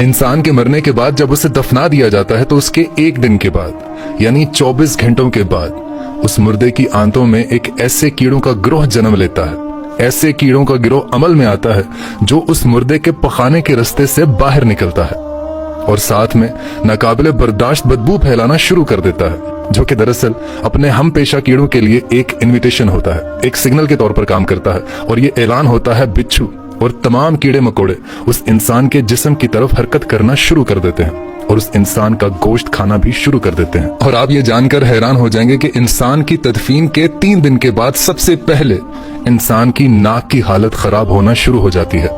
इंसान के मरने के बाद जब उसे दफना दिया जाता है तो उसके एक दिन के बाद यानी 24 घंटों के बाद उस मुर्दे की आंतों में एक ऐसे कीड़ों का गिरोह जन्म लेता है। ऐसे कीड़ों का गिरोह अमल में आता है जो उस मुर्दे के पखाने के रास्ते से बाहर निकलता है और साथ में नाकाबिले बर्दाश्त बदबू फैलाना शुरू कर देता है, जो कि दरअसल अपने हम पेशा कीड़ों के लिए एक इन्विटेशन होता है, एक सिग्नल के तौर पर काम करता है। और ये ऐलान होता है बिच्छू और तमाम कीड़े मकोड़े उस इंसान के जिस्म की तरफ हरकत करना शुरू कर देते हैं और उस इंसान का गोश्त खाना भी शुरू कर देते हैं। और आप ये जानकर हैरान हो जाएंगे कि इंसान की तदफीन के 3 दिन के बाद सबसे पहले इंसान की नाक की हालत खराब होना शुरू हो जाती है।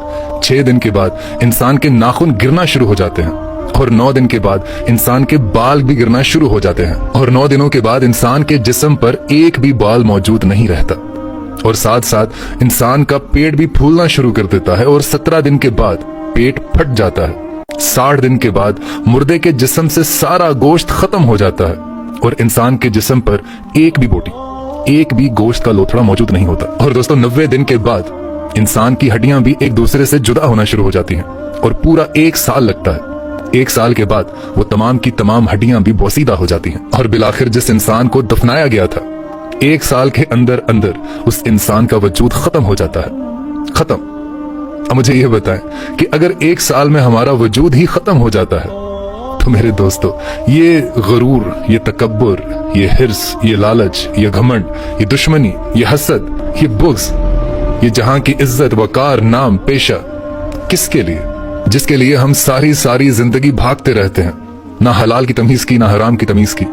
6 दिन के बाद इंसान के नाखून गिरना शुरू हो जाते हैं और 9 दिन के बाद इंसान के बाल भी गिरना शुरू हो जाते हैं और 9 दिनों के बाद इंसान के जिस्म पर एक भी बाल मौजूद नहीं रहता और साथ साथ इंसान का पेट भी फूलना शुरू कर देता है और 17 दिन के बाद पेट फट जाता है। 60 दिन के बाद मुर्दे के जिस्म से सारा गोश्त खत्म हो जाता है और इंसान के जिस्म पर एक भी बोटी, एक भी गोश्त का लोथड़ा मौजूद नहीं होता। और दोस्तों 90 दिन के बाद इंसान की हड्डियां भी एक दूसरे से जुदा होना शुरू हो जाती हैं और पूरा 1 साल लगता है। 1 साल के बाद वो तमाम की तमाम हड्डियां भी बोसीदा हो जाती हैं और बिलाखिर जिस इंसान को दफनाया गया था 1 साल के अंदर अंदर उस इंसान का वजूद खत्म हो जाता है। खत्म। अब मुझे यह बताएं कि अगर 1 साल में हमारा वजूद ही खत्म हो जाता है तो मेरे दोस्तों ये गुरूर, ये तकब्बुर, ये हिर्स, ये लालच, ये घमंड, ये दुश्मनी, ये हसद, ये बुग़्ज़, ये जहां की इज्जत, वकार, नाम, पेशा किसके लिए? जिसके लिए हम सारी जिंदगी भागते रहते हैं, ना हलाल की तमीज की ना हराम की तमीज की।